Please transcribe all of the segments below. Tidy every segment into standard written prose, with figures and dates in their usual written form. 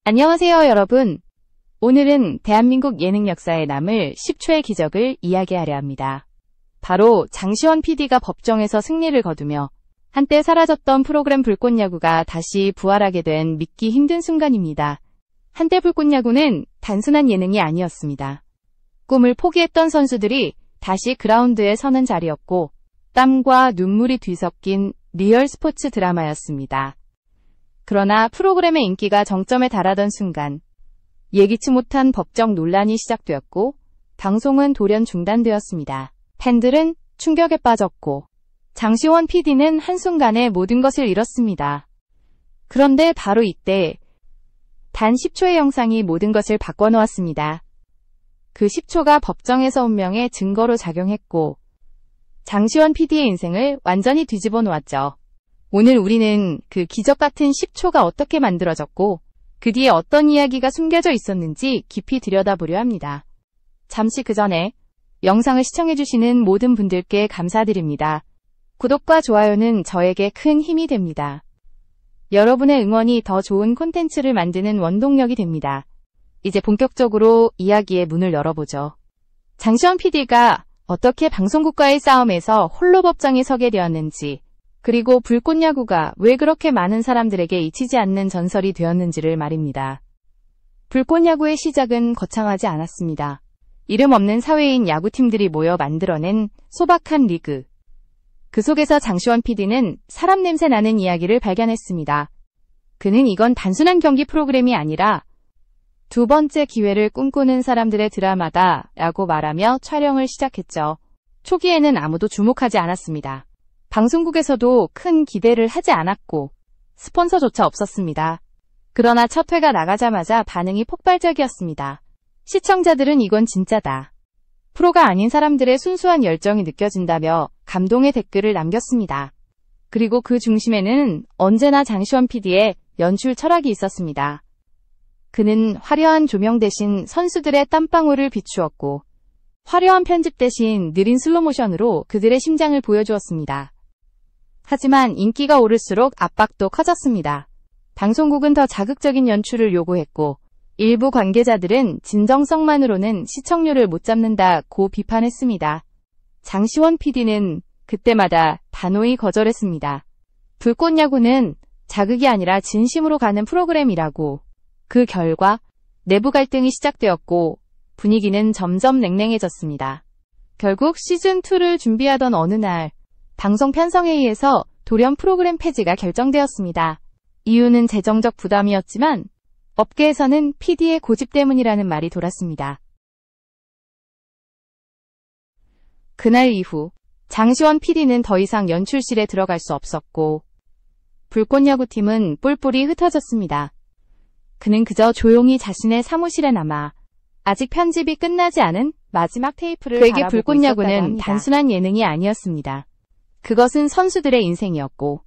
안녕하세요, 여러분. 오늘은 대한민국 예능 역사에 남을 10초의 기적을 이야기하려 합니다. 바로 장시원 PD가 법정에서 승리를 거두며 한때 사라졌던 프로그램 불꽃야구가 다시 부활하게 된 믿기 힘든 순간입니다. 한때 불꽃야구는 단순한 예능이 아니었습니다. 꿈을 포기했던 선수들이 다시 그라운드에 서는 자리였고 땀과 눈물이 뒤섞인 리얼 스포츠 드라마였습니다. 그러나 프로그램의 인기가 정점에 달하던 순간 예기치 못한 법정 논란이 시작되었고 방송은 돌연 중단되었습니다. 팬들은 충격에 빠졌고 장시원 PD는 한순간에 모든 것을 잃었습니다. 그런데 바로 이때 단 10초의 영상이 모든 것을 바꿔놓았습니다. 그 10초가 법정에서 운명의 증거로 작용했고 장시원 PD의 인생을 완전히 뒤집어 놓았죠. 오늘 우리는 그 기적 같은 10초가 어떻게 만들어졌고 그 뒤에 어떤 이야기가 숨겨져 있었는지 깊이 들여다보려 합니다. 잠시 그 전에 영상을 시청해주시는 모든 분들께 감사드립니다. 구독과 좋아요는 저에게 큰 힘이 됩니다. 여러분의 응원이 더 좋은 콘텐츠를 만드는 원동력이 됩니다. 이제 본격적으로 이야기의 문을 열어보죠. 장시원 PD가 어떻게 방송국과의 싸움에서 홀로 법정에 서게 되었는지, 그리고 불꽃야구가 왜 그렇게 많은 사람들에게 잊히지 않는 전설이 되었는지를 말입니다. 불꽃야구의 시작은 거창하지 않았습니다. 이름 없는 사회인 야구팀들이 모여 만들어낸 소박한 리그. 그 속에서 장시원 PD는 사람 냄새 나는 이야기를 발견했습니다. 그는 이건 단순한 경기 프로그램이 아니라 두 번째 기회를 꿈꾸는 사람들의 드라마다 라고 말하며 촬영을 시작했죠. 초기에는 아무도 주목하지 않았습니다. 방송국에서도 큰 기대를 하지 않았고 스폰서조차 없었습니다. 그러나 첫 회가 나가자마자 반응이 폭발적이었습니다. 시청자들은 이건 진짜다. 프로가 아닌 사람들의 순수한 열정이 느껴진다며 감동의 댓글을 남겼습니다. 그리고 그 중심에는 언제나 장시원 PD의 연출 철학이 있었습니다. 그는 화려한 조명 대신 선수들의 땀방울을 비추었고 화려한 편집 대신 느린 슬로모션으로 그들의 심장을 보여주었습니다. 하지만 인기가 오를수록 압박도 커졌습니다. 방송국은 더 자극적인 연출을 요구했고 일부 관계자들은 진정성만으로는 시청률을 못 잡는다고 비판했습니다. 장시원 PD는 그때마다 단호히 거절했습니다. 불꽃야구는 자극이 아니라 진심으로 가는 프로그램이라고. 그 결과 내부 갈등이 시작되었고 분위기는 점점 냉랭해졌습니다. 결국 시즌2를 준비하던 어느 날 방송 편성회의에서 돌연 프로그램 폐지가 결정되었습니다. 이유는 재정적 부담이었지만 업계에서는 PD의 고집 때문이라는 말이 돌았습니다. 그날 이후 장시원 PD는 더 이상 연출실에 들어갈 수 없었고 불꽃야구팀은 뿔뿔이 흩어졌습니다. 그는 그저 조용히 자신의 사무실에 남아 아직 편집이 끝나지 않은 마지막 테이프를 바라보고 있었다고 합니다. 그에게 불꽃야구는 단순한 예능이 아니었습니다. 그것은 선수들의 인생이었고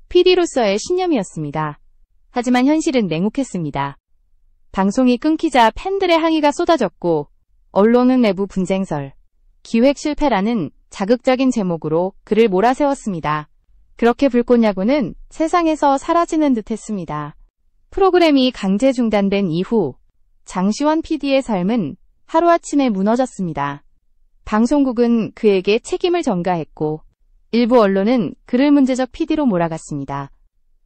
PD로서의 신념이었습니다. 하지만 현실은 냉혹했습니다. 방송이 끊기자 팬들의 항의가 쏟아졌고 언론은 내부 분쟁설, 기획 실패라는 자극적인 제목으로 글을 몰아세웠습니다. 그렇게 불꽃야구는 세상에서 사라지는 듯 했습니다. 프로그램이 강제 중단된 이후 장시원 PD의 삶은 하루아침에 무너졌습니다. 방송국은 그에게 책임을 전가했고 일부 언론은 그를 문제적 PD로 몰아갔습니다.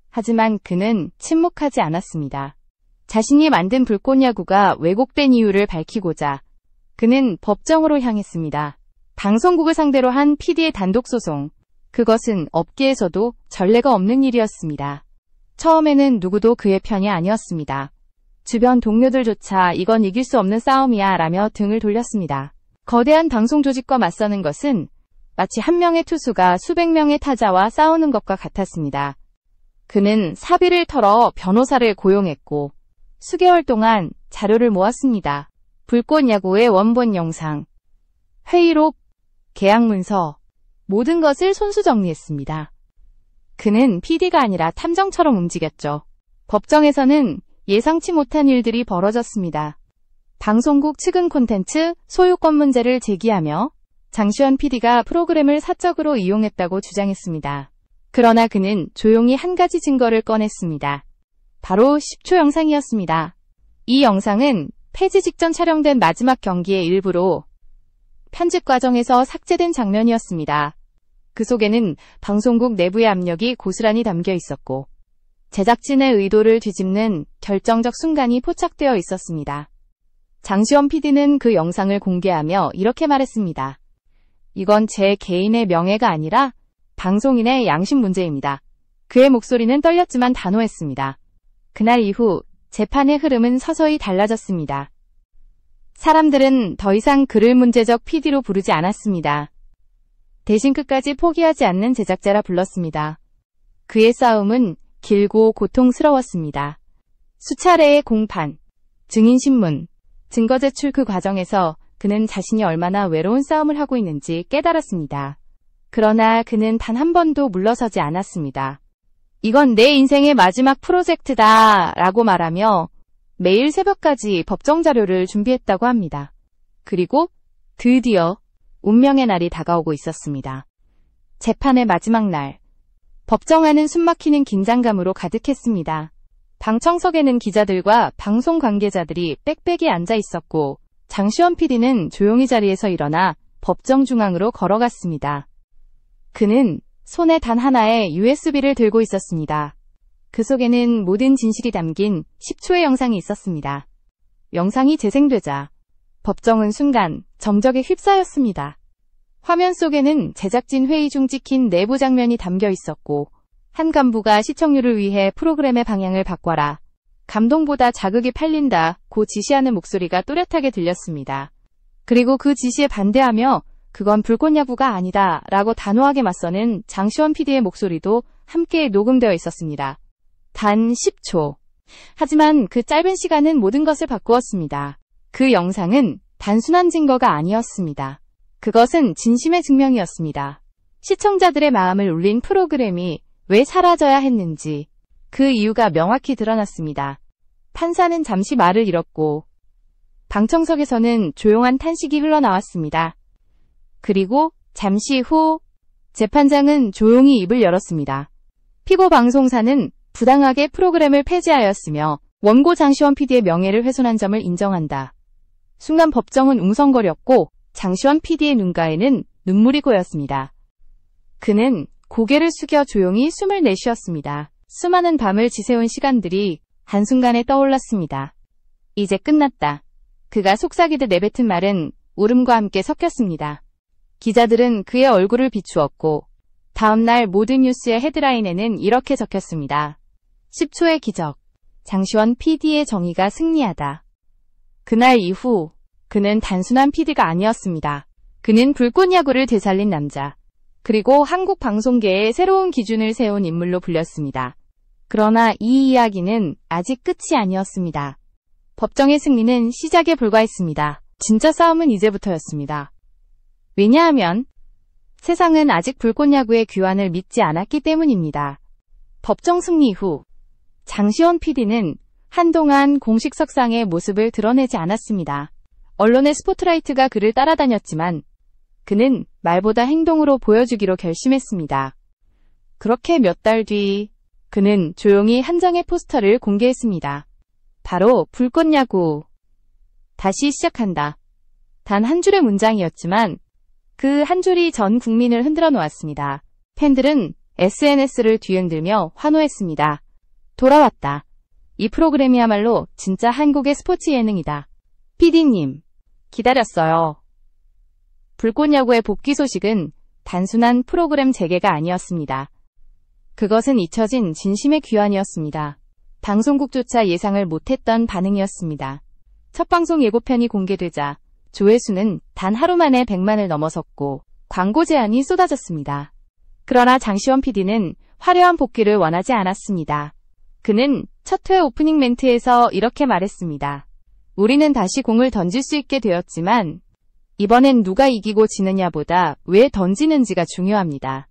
하지만 그는 침묵하지 않았습니다. 자신이 만든 불꽃야구가 왜곡된 이유를 밝히고자 그는 법정으로 향했습니다. 방송국을 상대로 한 PD의 단독소송. 그것은 업계에서도 전례가 없는 일이었습니다. 처음에는 누구도 그의 편이 아니었습니다. 주변 동료들조차 이건 이길 수 없는 싸움이야 라며 등을 돌렸습니다. 거대한 방송 조직과 맞서는 것은 마치 한 명의 투수가 수백 명의 타자와 싸우는 것과 같았습니다. 그는 사비를 털어 변호사를 고용했고 수개월 동안 자료를 모았습니다. 불꽃야구의 원본 영상, 회의록, 계약 문서, 모든 것을 손수 정리했습니다. 그는 PD가 아니라 탐정처럼 움직였죠. 법정에서는 예상치 못한 일들이 벌어졌습니다. 방송국 측은 콘텐츠 소유권 문제를 제기하며 장시원 PD가 프로그램을 사적으로 이용했다고 주장했습니다. 그러나 그는 조용히 한 가지 증거를 꺼냈습니다. 바로 10초 영상이었습니다. 이 영상은 폐지 직전 촬영된 마지막 경기의 일부로 편집 과정에서 삭제된 장면이었습니다. 그 속에는 방송국 내부의 압력이 고스란히 담겨 있었고 제작진의 의도를 뒤집는 결정적 순간이 포착되어 있었습니다. 장시원 PD는 그 영상을 공개하며 이렇게 말했습니다. 이건 제 개인의 명예가 아니라 방송인의 양심 문제입니다. 그의 목소리는 떨렸지만 단호했습니다. 그날 이후 재판의 흐름은 서서히 달라졌습니다. 사람들은 더 이상 그를 문제적 PD로 부르지 않았습니다. 대신 끝까지 포기하지 않는 제작자라 불렀습니다. 그의 싸움은 길고 고통스러웠습니다. 수차례의 공판, 증인신문, 증거 제출 그 과정에서 그는 자신이 얼마나 외로운 싸움을 하고 있는지 깨달았습니다. 그러나 그는 단 한 번도 물러서지 않았습니다. 이건 내 인생의 마지막 프로젝트다 라고 말하며 매일 새벽까지 법정 자료를 준비했다고 합니다. 그리고 드디어 운명의 날이 다가오고 있었습니다. 재판의 마지막 날. 법정안은 숨막히는 긴장감으로 가득했습니다. 방청석에는 기자들과 방송 관계자들이 빽빽이 앉아 있었고 장시원 PD는 조용히 자리에서 일어나 법정 중앙으로 걸어갔습니다. 그는 손에 단 하나의 USB를 들고 있었습니다. 그 속에는 모든 진실이 담긴 10초의 영상이 있었습니다. 영상이 재생되자 법정은 순간 정적에 휩싸였습니다. 화면 속에는 제작진 회의 중 찍힌 내부 장면이 담겨 있었고 한 간부가 시청률을 위해 프로그램의 방향을 바꿔라. 감동보다 자극이 팔린다고 지시하는 목소리가 또렷하게 들렸습니다. 그리고 그 지시에 반대하며 그건 불꽃 야구가 아니다 라고 단호하게 맞서는 장시원 PD의 목소리도 함께 녹음되어 있었습니다. 단 10초. 하지만 그 짧은 시간은 모든 것을 바꾸었습니다. 그 영상은 단순한 증거가 아니었습니다. 그것은 진심의 증명이었습니다. 시청자들의 마음을 울린 프로그램이 왜 사라져야 했는지 그 이유가 명확히 드러났습니다. 판사는 잠시 말을 잃었고 방청석에서는 조용한 탄식이 흘러나왔습니다. 그리고 잠시 후 재판장은 조용히 입을 열었습니다. 피고 방송사는 부당하게 프로그램을 폐지하였으며 원고 장시원 PD의 명예를 훼손한 점을 인정한다. 순간 법정은 웅성거렸고 장시원 PD의 눈가에는 눈물이 고였습니다. 그는 고개를 숙여 조용히 숨을 내쉬었습니다. 수많은 밤을 지새운 시간들이 한순간에 떠올랐습니다. 이제 끝났다. 그가 속삭이듯 내뱉은 말은 울음과 함께 섞였습니다. 기자들은 그의 얼굴을 비추었고 다음날 모든 뉴스의 헤드라인에는 이렇게 적혔습니다. 10초의 기적. 장시원 PD의 정의가 승리하다. 그날 이후 그는 단순한 PD가 아니었습니다. 그는 불꽃 야구를 되살린 남자. 그리고 한국 방송계의 새로운 기준을 세운 인물로 불렸습니다. 그러나 이 이야기는 아직 끝이 아니었습니다. 법정의 승리는 시작에 불과했습니다. 진짜 싸움은 이제부터였습니다. 왜냐하면 세상은 아직 불꽃 야구의 귀환을 믿지 않았기 때문입니다. 법정 승리 후 장시원 PD는 한동안 공식 석상의 모습을 드러내지 않았습니다. 언론의 스포트라이트가 그를 따라다녔지만 그는 말보다 행동으로 보여주기로 결심했습니다. 그렇게 몇 달 뒤 그는 조용히 한 장의 포스터를 공개했습니다. 바로 불꽃 야구. 다시 시작한다. 단 한 줄의 문장이었지만 그 한 줄이 전 국민을 흔들어 놓았습니다. 팬들은 SNS를 뒤흔들며 환호했습니다. 돌아왔다. 이 프로그램이야말로 진짜 한국의 스포츠 예능이다. PD님, 기다렸어요. 불꽃 야구의 복귀 소식은 단순한 프로그램 재개가 아니었습니다. 그것은 잊혀진 진심의 귀환이었습니다. 방송국조차 예상을 못했던 반응이었습니다. 첫 방송 예고편이 공개되자 조회수는 단 하루 만에 100만을 넘어섰고 광고 제안이 쏟아졌습니다. 그러나 장시원 PD는 화려한 복귀를 원하지 않았습니다. 그는 첫 회 오프닝 멘트에서 이렇게 말했습니다. 우리는 다시 공을 던질 수 있게 되었지만 이번엔 누가 이기고 지느냐보다 왜 던지는지가 중요합니다.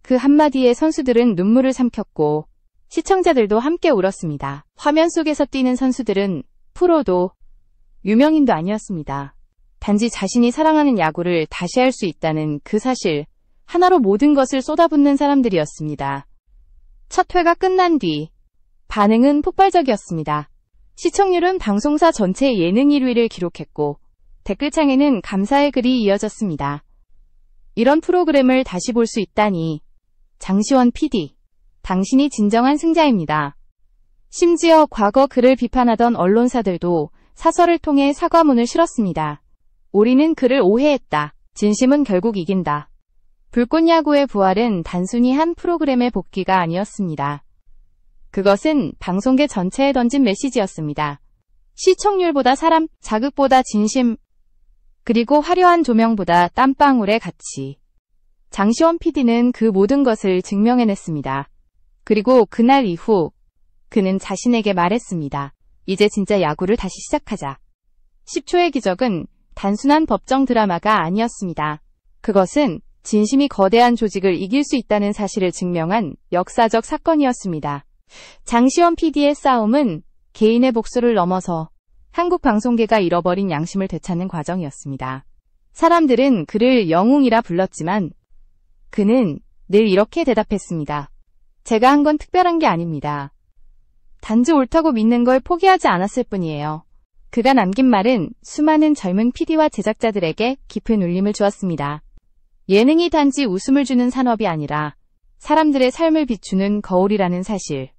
그 한마디에 선수들은 눈물을 삼켰고 시청자들도 함께 울었습니다. 화면 속에서 뛰는 선수들은 프로도 유명인도 아니었습니다. 단지 자신이 사랑하는 야구를 다시 할 수 있다는 그 사실 하나로 모든 것을 쏟아붓는 사람들이었습니다. 첫 회가 끝난 뒤 반응은 폭발적이었습니다. 시청률은 방송사 전체 예능 1위를 기록했고 댓글창에는 감사의 글이 이어졌습니다. 이런 프로그램을 다시 볼 수 있다니. 장시원 PD, 당신이 진정한 승자입니다. 심지어 과거 그를 비판하던 언론사들도 사설을 통해 사과문을 실었습니다. 우리는 그를 오해했다. 진심은 결국 이긴다. 불꽃야구의 부활은 단순히 한 프로그램의 복귀가 아니었습니다. 그것은 방송계 전체에 던진 메시지였습니다. 시청률보다 사람, 자극보다 진심, 그리고 화려한 조명보다 땀방울의 가치. 장시원 PD는 그 모든 것을 증명해냈습니다. 그리고 그날 이후 그는 자신에게 말했습니다. 이제 진짜 야구를 다시 시작하자. 10초의 기적은 단순한 법정 드라마가 아니었습니다. 그것은 진심이 거대한 조직을 이길 수 있다는 사실을 증명한 역사적 사건이었습니다. 장시원 PD의 싸움은 개인의 복수를 넘어서 한국 방송계가 잃어버린 양심을 되찾는 과정이었습니다. 사람들은 그를 영웅이라 불렀지만 그는 늘 이렇게 대답했습니다. 제가 한 건 특별한 게 아닙니다. 단지 옳다고 믿는 걸 포기하지 않았을 뿐이에요. 그가 남긴 말은 수많은 젊은 PD와 제작자들에게 깊은 울림을 주었습니다. 예능이 단지 웃음을 주는 산업이 아니라 사람들의 삶을 비추는 거울이라는 사실.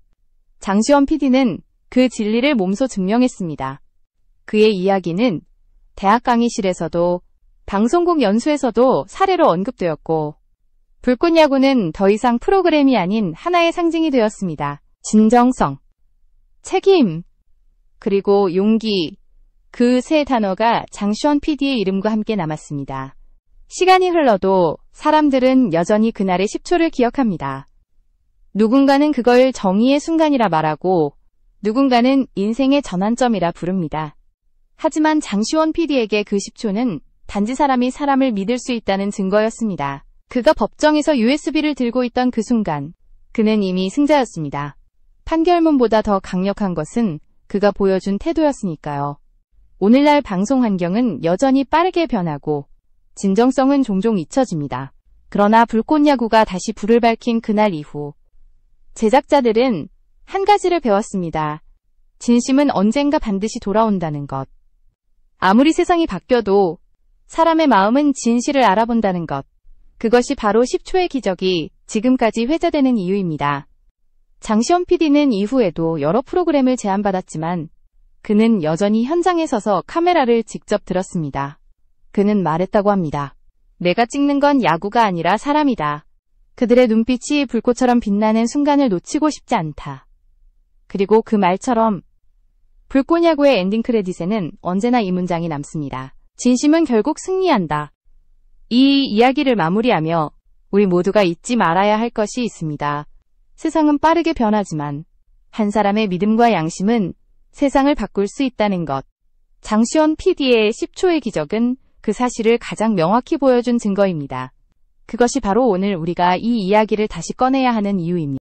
장시원 PD는 그 진리를 몸소 증명했습니다. 그의 이야기는 대학 강의실에서도 방송국 연수에서도 사례로 언급되었고 불꽃야구는 더 이상 프로그램이 아닌 하나의 상징이 되었습니다. 진정성, 책임, 그리고 용기, 그 세 단어가 장시원 PD의 이름과 함께 남았습니다. 시간이 흘러도 사람들은 여전히 그날의 10초를 기억합니다. 누군가는 그걸 정의의 순간이라 말하고 누군가는 인생의 전환점이라 부릅니다. 하지만 장시원 PD에게 그 10초는 단지 사람이 사람을 믿을 수 있다는 증거였습니다. 그가 법정에서 USB를 들고 있던 그 순간, 그는 이미 승자였습니다. 판결문보다 더 강력한 것은 그가 보여준 태도였으니까요. 오늘날 방송 환경은 여전히 빠르게 변하고 진정성은 종종 잊혀집니다. 그러나 불꽃야구가 다시 불을 밝힌 그날 이후 제작자들은 한 가지를 배웠습니다. 진심은 언젠가 반드시 돌아온다는 것. 아무리 세상이 바뀌어도 사람의 마음은 진실을 알아본다는 것. 그것이 바로 10초의 기적이 지금까지 회자되는 이유입니다. 장시원 PD는 이후에도 여러 프로그램을 제안받았지만 그는 여전히 현장에 서서 카메라를 직접 들었습니다. 그는 말했다고 합니다. 내가 찍는 건 야구가 아니라 사람이다. 그들의 눈빛이 불꽃처럼 빛나는 순간을 놓치고 싶지 않다. 그리고 그 말처럼 불꽃야구의 엔딩 크레딧에는 언제나 이 문장이 남습니다. 진심은 결국 승리한다. 이 이야기를 마무리하며 우리 모두가 잊지 말아야 할 것이 있습니다. 세상은 빠르게 변하지만 한 사람의 믿음과 양심은 세상을 바꿀 수 있다는 것. 장시원 PD의 10초의 기적은 그 사실을 가장 명확히 보여준 증거입니다. 그것이 바로 오늘 우리가 이 이야기를 다시 꺼내야 하는 이유입니다.